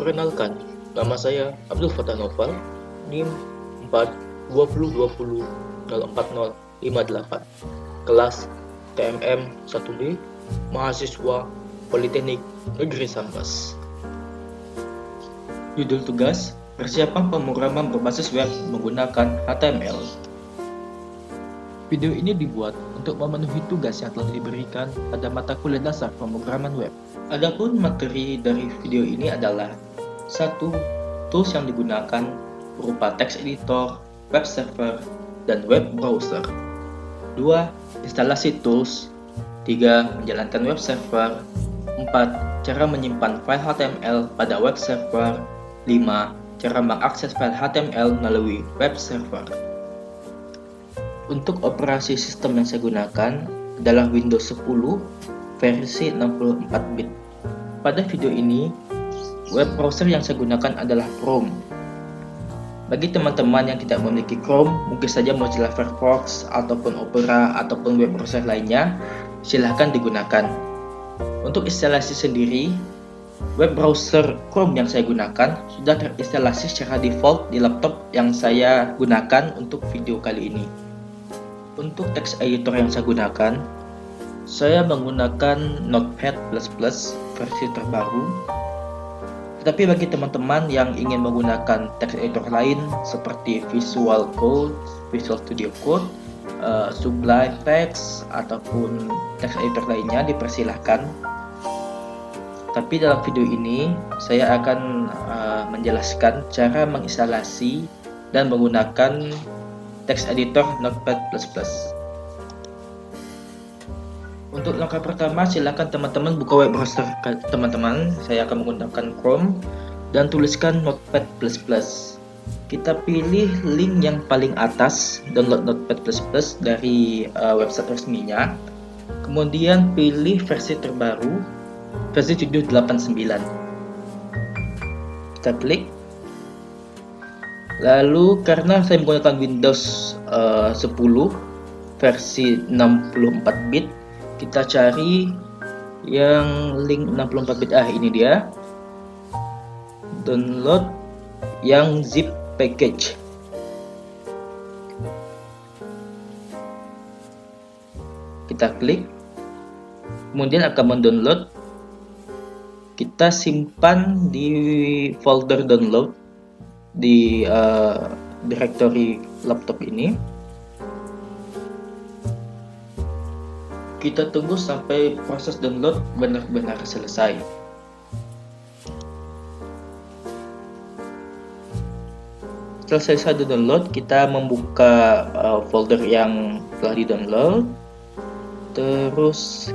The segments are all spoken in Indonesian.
Perkenalkan, nama saya Abdul Fattah Noval, NIM 42020040058, kelas TMM 1B, mahasiswa Politeknik Negeri Sambas. Judul tugas, persiapan pemrograman berbasis web menggunakan HTML. Video ini dibuat untuk memenuhi tugas yang telah diberikan pada mata kuliah dasar pemrograman web. Adapun materi dari video ini adalah 1. Tools yang digunakan berupa text editor, web server, dan web browser. 2. Instalasi tools. 3. Menjalankan web server. 4. Cara menyimpan file HTML pada web server. 5. Cara mengakses file HTML melalui web server. Untuk operasi sistem yang saya gunakan adalah Windows 10 versi 64-bit. Pada video ini, web browser yang saya gunakan adalah Chrome. Bagi teman-teman yang tidak memiliki Chrome, mungkin saja Mozilla Firefox ataupun Opera ataupun web browser lainnya, silahkan digunakan. Untuk instalasi sendiri, web browser Chrome yang saya gunakan sudah terinstalasi secara default di laptop yang saya gunakan untuk video kali ini. Untuk text editor yang saya gunakan, saya menggunakan Notepad++ versi terbaru. Tetapi bagi teman-teman yang ingin menggunakan text editor lain seperti Visual Code, Visual Studio Code, Sublime Text, ataupun text editor lainnya dipersilahkan. Tapi dalam video ini saya akan menjelaskan cara menginstalasi dan menggunakan text editor Notepad++. Untuk langkah pertama, silakan teman-teman buka web browser teman-teman. Saya akan menggunakan Chrome dan tuliskan Notepad++. Kita pilih link yang paling atas, download Notepad++ dari website resminya. Kemudian pilih versi terbaru, versi 789. Kita klik. Lalu karena saya menggunakan Windows 10 versi 64-bit, kita cari yang link 64-bit. Ini dia. Download yang zip package. Kita klik. Kemudian akan mendownload. Kita simpan di folder download di directory laptop ini. Kita tunggu sampai proses download benar-benar selesai. Setelah selesai download, kita membuka folder yang telah di-download. Terus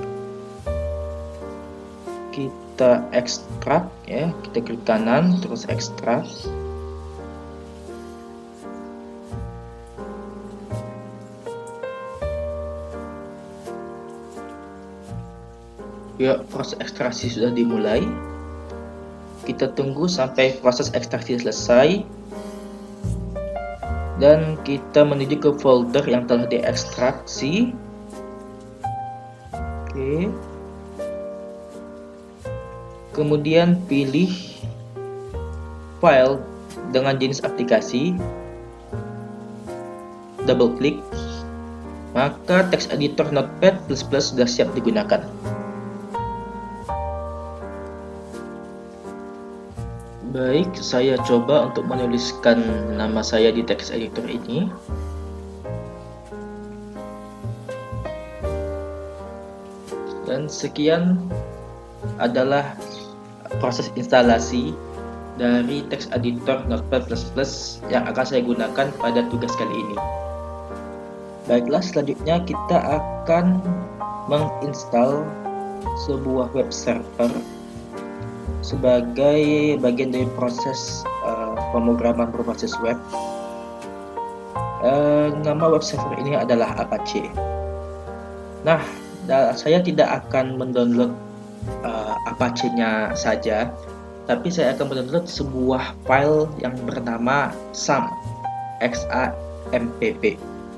kita ekstrak ya, kita klik kanan terus ekstrak. Ya, proses ekstraksi sudah dimulai. Kita tunggu sampai proses ekstraksi selesai dan kita menuju ke folder yang telah diekstraksi. Oke. Kemudian pilih file dengan jenis aplikasi. Double klik. Maka text editor Notepad++ sudah siap digunakan. Baik, saya coba untuk menuliskan nama saya di text editor ini. Dan sekian adalah proses instalasi dari text editor Notepad++ yang akan saya gunakan pada tugas kali ini. Baiklah, selanjutnya kita akan menginstal sebuah web server sebagai bagian dari proses pemrograman berbasis web. Nama web server ini adalah Apache. Nah, saya tidak akan mendownload Apache-nya saja, tapi saya akan mendownload sebuah file yang bernama XAMPP.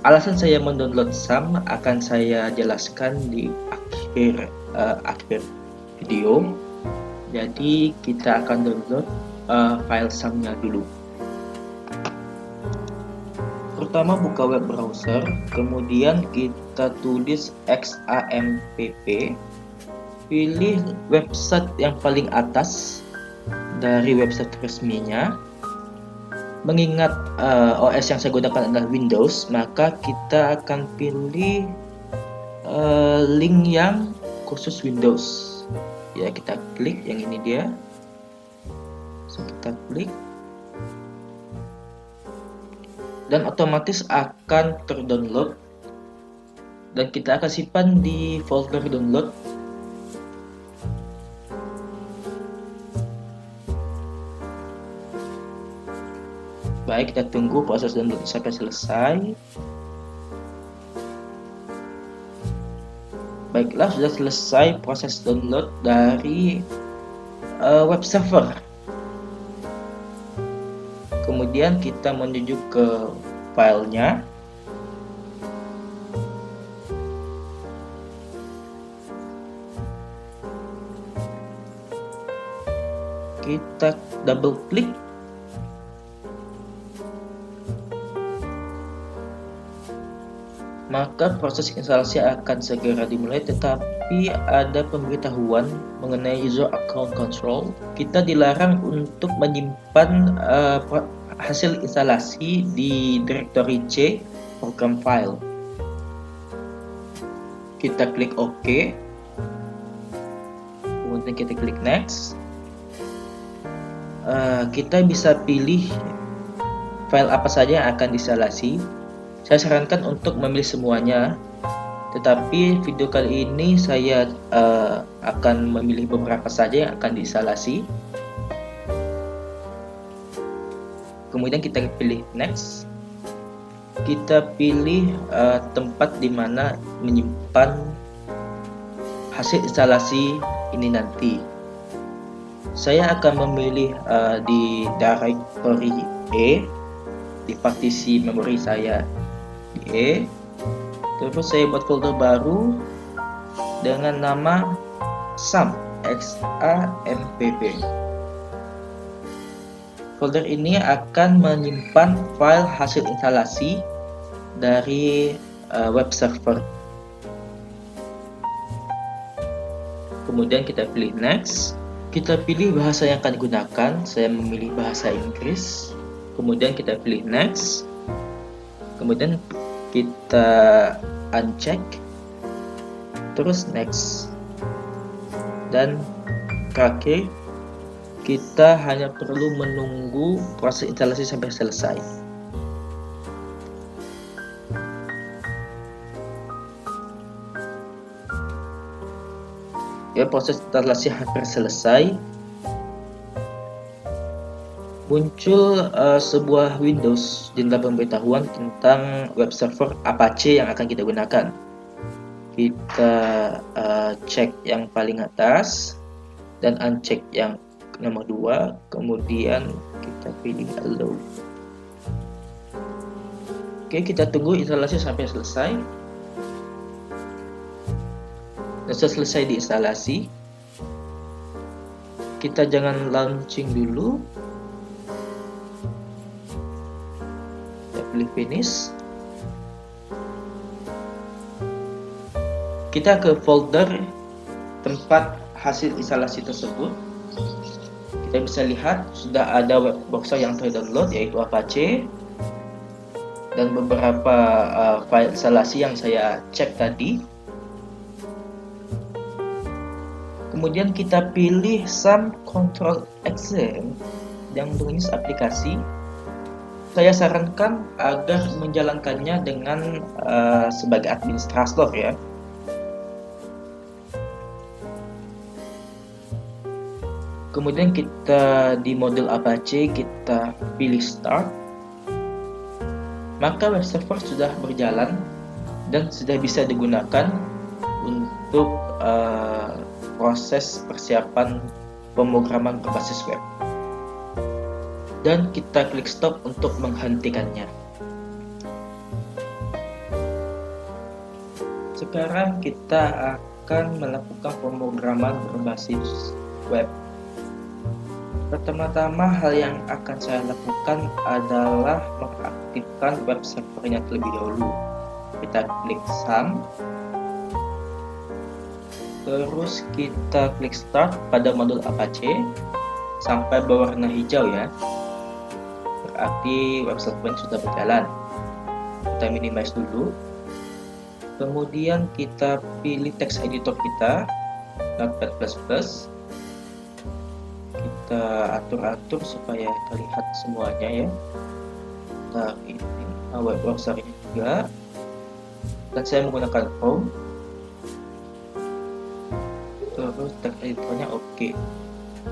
Alasan saya mendownload XAMPP akan saya jelaskan di akhir video. Jadi kita akan download file SAM-nya dulu. Pertama buka web browser, kemudian kita tulis XAMPP, pilih website yang paling atas dari website resminya. Mengingat OS yang saya gunakan adalah Windows, maka kita akan pilih link yang khusus Windows. Ya, kita klik yang ini dia. So, kita klik dan otomatis akan terdownload dan kita akan simpan di folder download. Baik, kita tunggu proses download sampai selesai. Baiklah, sudah selesai proses download dari web server. Kemudian kita menuju ke filenya. Kita double klik. Maka proses instalasi akan segera dimulai, tetapi ada pemberitahuan mengenai user account control. Kita dilarang untuk menyimpan hasil instalasi di directory C program file. Kita klik OK, kemudian kita klik next. Kita bisa pilih file apa saja yang akan diinstalasi. Saya sarankan untuk memilih semuanya, tetapi video kali ini saya akan memilih beberapa saja yang akan diinstalasi. Kemudian kita pilih next. Kita pilih tempat di mana menyimpan hasil instalasi ini nanti. Saya akan memilih di directory E, di partisi memori saya di E. Terus saya buat folder baru dengan nama SAM, XAMPP. Folder ini akan menyimpan file hasil instalasi dari web server. Kemudian kita pilih next. Kita pilih bahasa yang akan digunakan. Saya memilih bahasa Inggris. Kemudian kita pilih next. Kemudian kita uncheck, terus next, dan terakhir kita hanya perlu menunggu proses instalasi sampai selesai. Ya, proses instalasi hampir selesai. Muncul sebuah Windows jendela pemberitahuan tentang web server Apache yang akan kita gunakan. Kita cek yang paling atas dan uncheck yang nomor 2, kemudian kita pilih allow. Oke, kita tunggu instalasi sampai selesai. Dan setelah selesai diinstalasi, kita jangan launching dulu. Pilih finish. Kita ke folder tempat hasil instalasi tersebut. Kita bisa lihat sudah ada web browser yang terdownload, yaitu Apache, dan beberapa file instalasi yang saya cek tadi. Kemudian kita pilih SAM Control Exam yang berjenis aplikasi. Saya sarankan agar menjalankannya dengan sebagai administrator ya. Kemudian kita di model Apache kita pilih start. Maka web server sudah berjalan dan sudah bisa digunakan untuk proses persiapan pemrograman berbasis web. Dan kita klik stop untuk menghentikannya. Sekarang kita akan melakukan pemrograman berbasis web. Pertama-tama hal yang akan saya lakukan adalah mengaktifkan web servernya terlebih dahulu. Kita klik Some, terus kita klik Start pada modul Apache sampai berwarna hijau ya, berarti web server sudah berjalan. Kita minimize dulu, kemudian kita pilih text editor kita, Notepad++. Kita atur-atur supaya terlihat semuanya ya. Nah, ini web browsernya juga, dan saya menggunakan Chrome. Terus text editornya oke.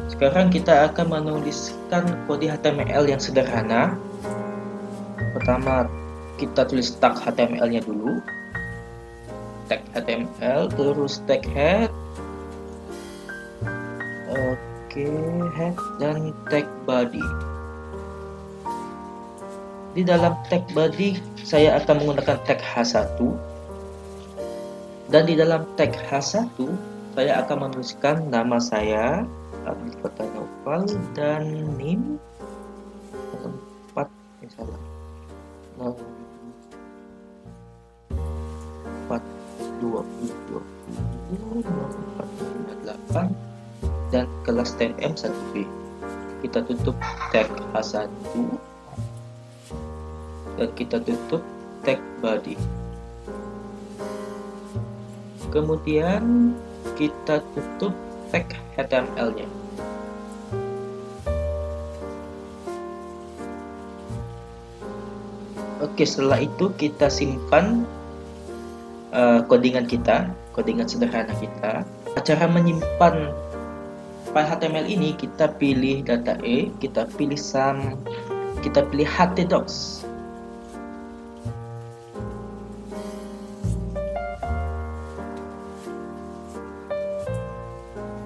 Sekarang kita akan menuliskan kode HTML yang sederhana. Pertama kita tulis tag HTML nya dulu, tag HTML, terus tag head, head, dan tag body. Di dalam tag body saya akan menggunakan tag H1, dan di dalam tag H1 saya akan menuliskan nama saya, Abdi Fatah Naufal, dan NIM 4 misalnya 4 20 20 dan kelas TMM 1B. Kita tutup tag H1 dan kita tutup tag body. Kemudian kita tutup tag HTML-nya. Oke, setelah itu kita simpan codingan kita, codingan sederhana kita. Cara menyimpan file HTML ini, kita pilih data E, kita pilih Some, kita pilih htdocs.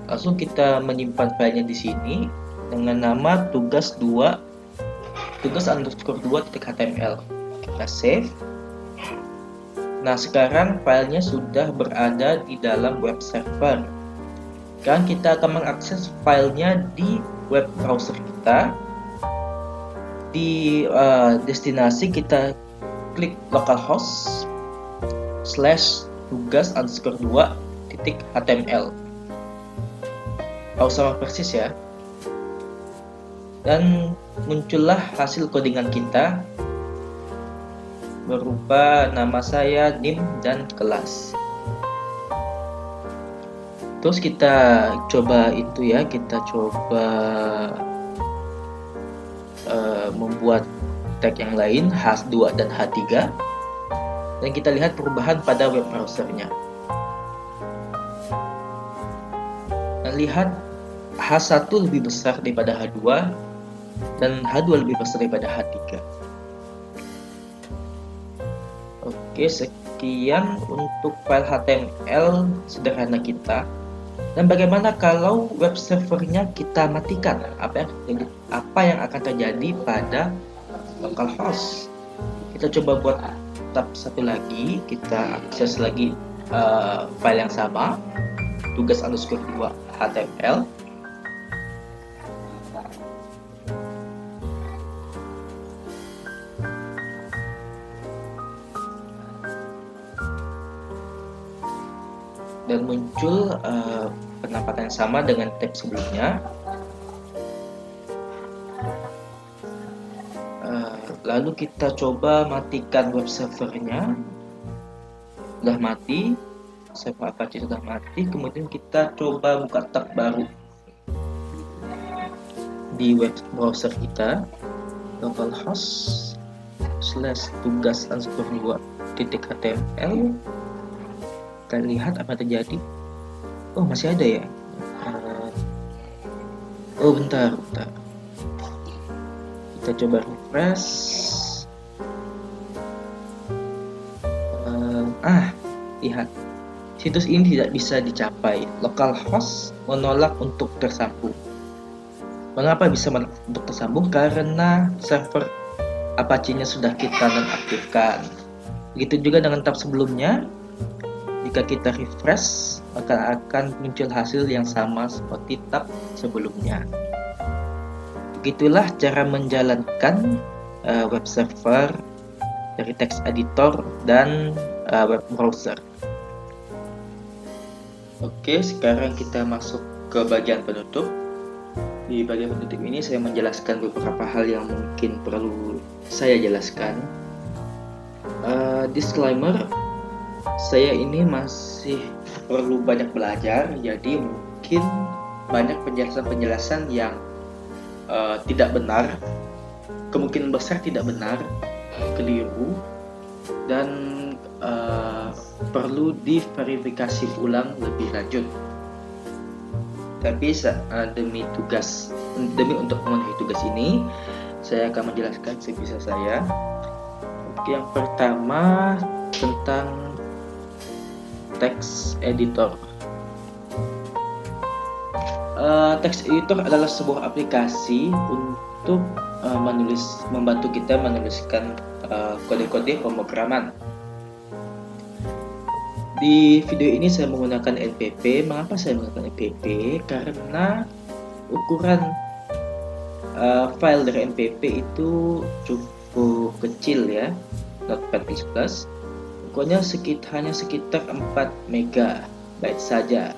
Langsung kita menyimpan filenya di sini dengan nama tugas_2.html. Kita save. Nah, sekarang filenya sudah berada di dalam web server. Sekarang kita akan mengakses filenya di web browser kita. Di destinasi kita klik localhost /tugas_2.html. Sama persis ya. Dan muncullah hasil codingan kita berupa nama saya, NIM, dan kelas. Terus kita coba itu ya, kita coba membuat tag yang lain, H2 dan H3, dan kita lihat perubahan pada web browsernya. Dan lihat H1 lebih besar daripada H2 dan H2 lebih besar daripada H3. Oke, sekian untuk file HTML sederhana kita. Dan bagaimana kalau web servernya kita matikan? Apa yang akan terjadi pada localhost? Kita coba buat tab satu lagi, kita akses lagi file yang sama, tugas_2.html. Dan muncul penampakan yang sama dengan tab sebelumnya. Lalu kita coba matikan web servernya. Sudah mati, server Apache sudah mati. Kemudian kita coba buka tab baru di web browser kita, localhost /tugas_2.html. Kita lihat apa terjadi. Oh, masih ada ya. Oh, bentar. Kita coba refresh. Lihat, situs ini tidak bisa dicapai. Localhost menolak untuk tersambung. Mengapa bisa menolak untuk tersambung? Karena server Apache-nya sudah kita nonaktifkan. Begitu juga dengan tab sebelumnya. Jika kita refresh, maka akan muncul hasil yang sama seperti tab sebelumnya. Begitulah cara menjalankan web server dari text editor dan web browser. Oke, sekarang kita masuk ke bagian penutup. Di bagian penutup ini saya menjelaskan beberapa hal yang mungkin perlu saya jelaskan. Disclaimer, saya ini masih perlu banyak belajar, jadi mungkin banyak penjelasan-penjelasan yang tidak benar, kemungkinan besar tidak benar, keliru, dan perlu diverifikasi ulang lebih lanjut. Tapi demi untuk memenuhi tugas ini, saya akan menjelaskan sebisa saya. Oke, yang pertama tentang text editor. Text editor adalah sebuah aplikasi untuk membantu kita menuliskan kode-kode pemrograman. Di video ini saya menggunakan NPP. Mengapa saya menggunakan NPP? Karena ukuran file dari NPP itu cukup kecil ya, Notepad++. Ukurannya hanya sekitar 4 MB saja,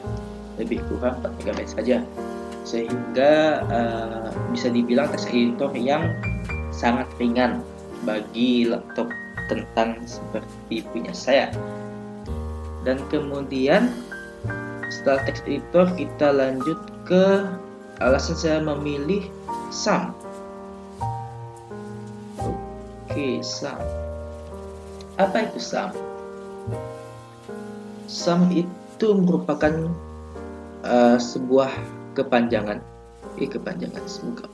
lebih kurang 4 MB saja, sehingga bisa dibilang text editor yang sangat ringan bagi laptop kentang seperti punya saya. Dan kemudian setelah text editor kita lanjut ke alasan saya memilih SAM. Oke, SAM. Apa itu SAM? SAM itu merupakan sebuah kepanjangan,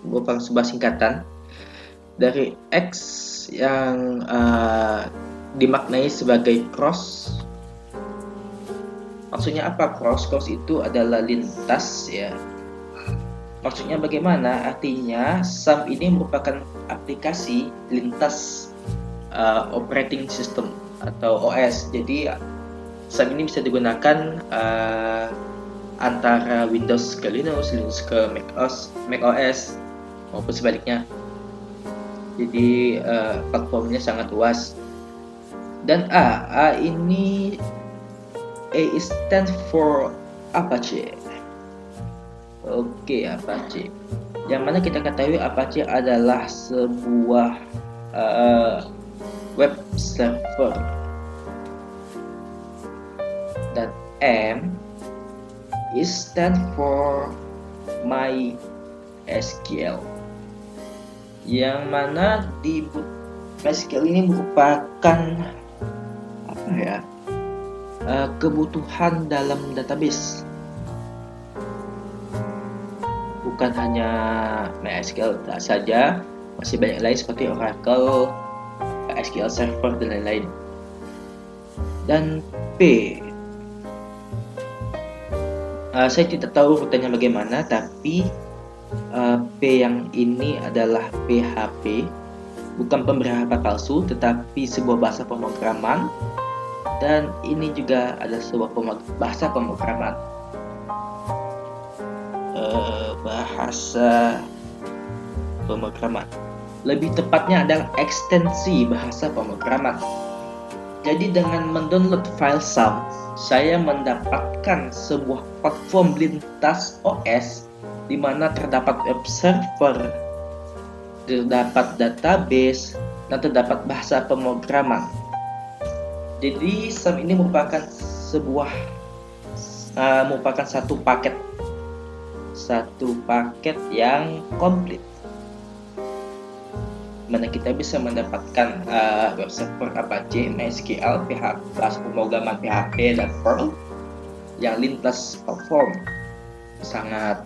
merupakan sebuah singkatan dari X yang dimaknai sebagai cross. Maksudnya apa cross? Cross itu adalah lintas ya. Maksudnya bagaimana? Artinya SAM ini merupakan aplikasi lintas operating system atau OS. Jadi SAM ini bisa digunakan antara Windows ke Linux, Linux ke macOS maupun sebaliknya. Jadi platformnya sangat luas. Dan A ini stands for Apache. Oke, Apache. Yang mana kita ketahui Apache adalah sebuah web server. Dan M stands for MySQL. Yang mana di MySQL ini merupakan kebutuhan dalam database. Bukan hanya MySQL saja, masih banyak lain seperti Oracle, SQL Server dan lain-lain. Dan P, saya tidak tahu rutenya bagaimana, tapi P yang ini adalah PHP, bukan pemberi harapan palsu, tetapi sebuah bahasa pemrograman. Dan ini juga ada sebuah bahasa pemrograman. Bahasa pemrograman. Lebih tepatnya adalah ekstensi bahasa pemrograman. Jadi dengan mendownload file SAM, saya mendapatkan sebuah platform lintas OS di mana terdapat web server, terdapat database, dan terdapat bahasa pemrograman. Jadi SAM ini merupakan satu paket yang komplit, mana kita bisa mendapatkan web server Apache, MySQL, bahasa pemrograman PHP dan Perl yang lintas platform, sangat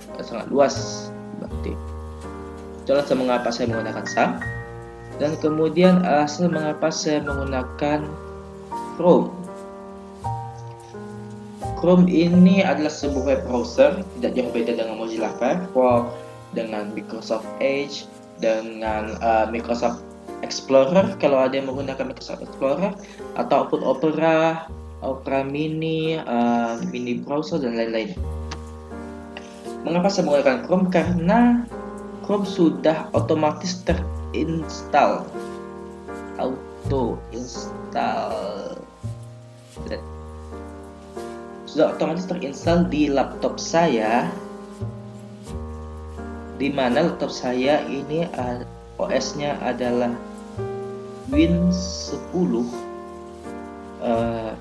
luas berarti. Itulah mengapa saya menggunakan SAM. Dan kemudian alasan mengapa saya menggunakan Chrome. Chrome ini adalah sebuah web browser, tidak jauh beda dengan Mozilla Firefox, dengan Microsoft Edge, dengan Microsoft Explorer kalau ada yang menggunakan Microsoft Explorer, ataupun Opera Mini, Mini Browser dan lain-lain. Mengapa saya menggunakan Chrome? Karena Chrome sudah otomatis terinstall, sudah otomatis terinstall di laptop saya, di mana laptop saya ini OS-nya adalah Win 10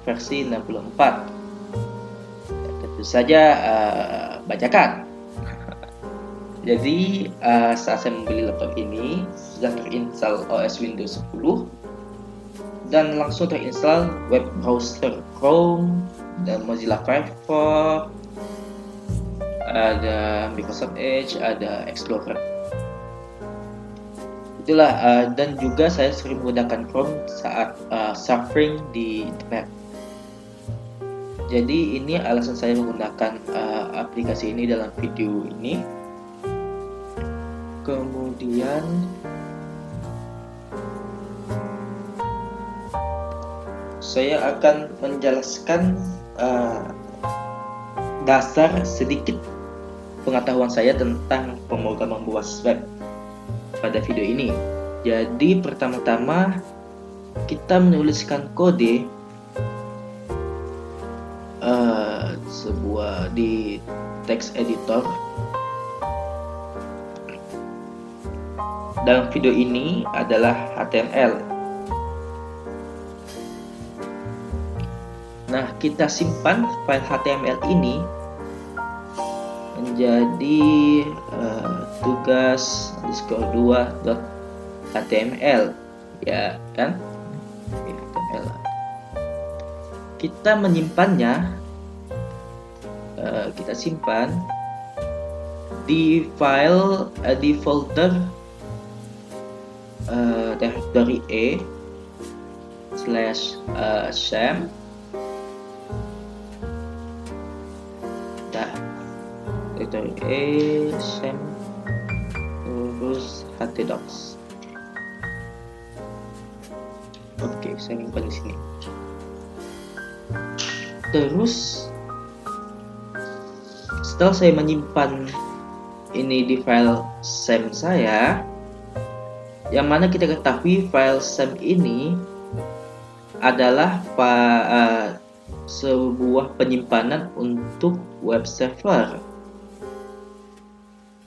versi 64. Tentu saja bajakan. Jadi saat saya membeli laptop ini sudah terinstall OS Windows 10 dan langsung terinstall web browser Chrome dan Mozilla Firefox, ada Microsoft Edge, ada Explorer. Itulah, dan juga saya sering menggunakan Chrome saat surfing di internet. Jadi ini alasan saya menggunakan aplikasi ini dalam video ini. Kemudian saya akan menjelaskan dasar sedikit pengetahuan saya tentang pemrograman berbasis web pada video ini. Jadi pertama-tama kita menuliskan kode sebuah di text editor. Dalam video ini adalah HTML. Nah, kita simpan file HTML ini menjadi tugas_2.html, ya kan? HTML. Kita menyimpannya, kita simpan di file di folder directory /sam directory sam terus htdocs. Oke, saya simpan di sini. Terus setelah saya menyimpan ini di file sam saya, yang mana kita ketahui file sam ini adalah sebuah penyimpanan untuk web server,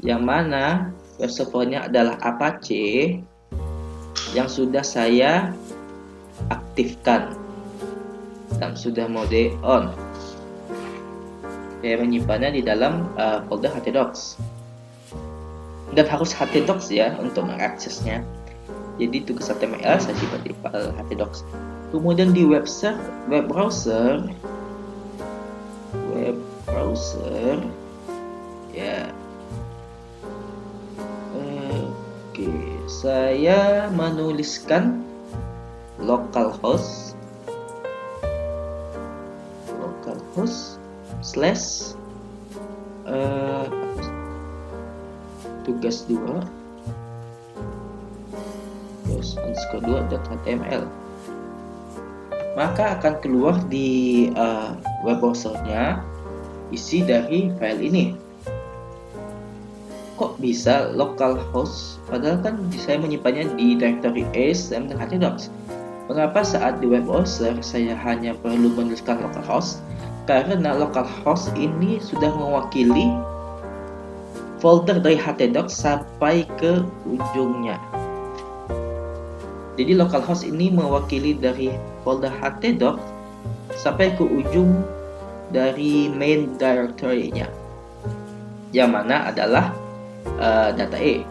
yang mana web servernya adalah Apache yang sudah saya aktifkan dan sudah mode on. Saya menyimpannya di dalam folder htdocs. Dan harus htdocs ya untuk mengaksesnya. Jadi tugas HTML saya simpan di file htdocs. Kemudian di web browser ya. Oke, saya menuliskan localhost slash tugas2.html, maka akan keluar di web browsernya isi dari file ini. Kok bisa localhost? Padahal kan saya menyimpannya di directory sam dan htdocs. Mengapa saat di web browser saya hanya perlu menuliskan localhost? Karena localhost ini sudah mewakili folder dari htdocs sampai ke ujungnya. Jadi localhost ini mewakili dari folder htdocs sampai ke ujung dari main directory-nya, yang mana adalah data E.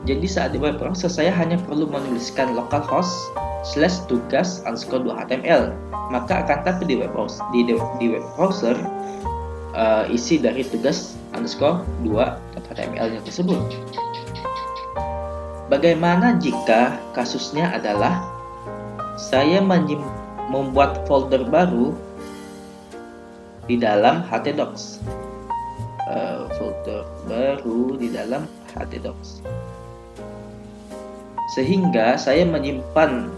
Jadi saat di web browser saya hanya perlu menuliskan localhost slash tugas_2html, maka akan tampil di web browser isi dari tugas_2.html-nya tersebut. Bagaimana jika kasusnya adalah saya membuat folder baru di dalam htdocs, sehingga saya menyimpan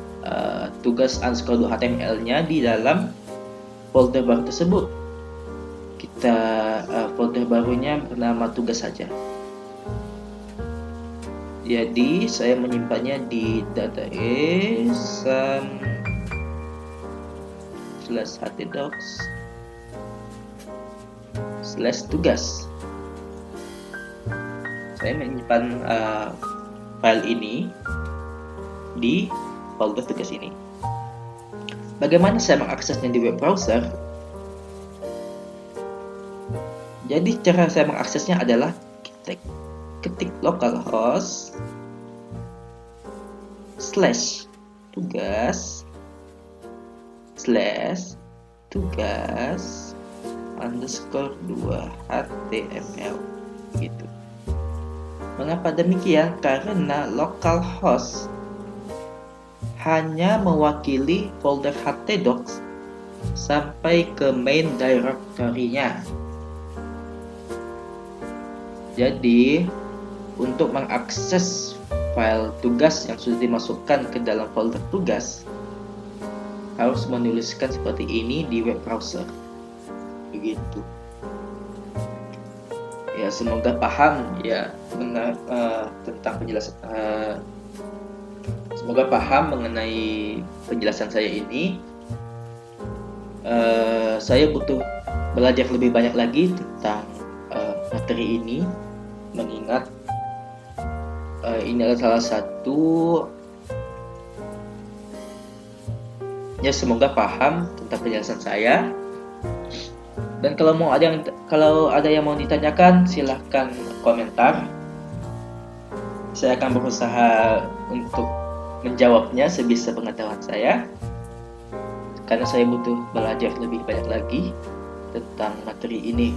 tugas_2html-nya di dalam folder baru tersebut. Kita folder barunya bernama tugas saja. Jadi saya menyimpannya di database /htdocs/tugas. Saya menyimpan file ini di folder tugas ini. Bagaimana saya mengaksesnya di web browser? Jadi cara saya mengaksesnya adalah ketik localhost /tugas_2 html gitu. Mengapa demikian? Karena localhost hanya mewakili folder htdocs sampai ke main directory-nya. Jadi untuk mengakses file tugas yang sudah dimasukkan ke dalam folder tugas harus menuliskan seperti ini di web browser. Begitu. Ya, semoga paham ya tentang penjelasan. Semoga paham mengenai penjelasan saya ini. Saya butuh belajar lebih banyak lagi tentang materi ini, mengingat ini adalah salah satu. Ya, semoga paham tentang penjelasan saya. Dan kalau ada yang mau ditanyakan, silahkan komentar. Saya akan berusaha untuk menjawabnya sebisa pengetahuan saya, karena saya butuh belajar lebih banyak lagi tentang materi ini.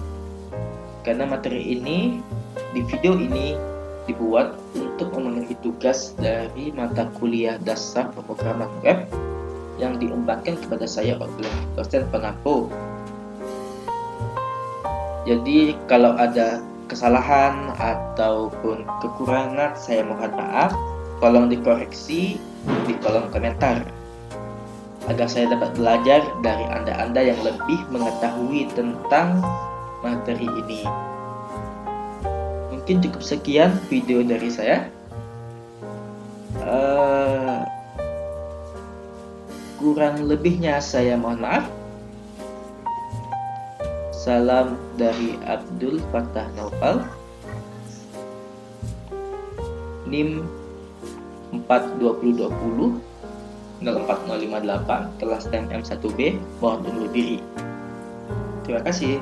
Karena materi ini di video ini dibuat untuk memenuhi tugas dari mata kuliah dasar pemrograman web yang diembankan kepada saya oleh dosen pengampu. Jadi kalau ada kesalahan ataupun kekurangan, saya mohon maaf. Tolong dikoreksi di kolom komentar agar saya dapat belajar dari Anda yang lebih mengetahui tentang materi ini. Mungkin cukup sekian video dari saya. Kurang lebihnya saya mohon maaf. Salam dari Abdul Fattah Naufal, NIM 42020 04058, kelas TMM 1B. Mohon undur diri. Terima kasih.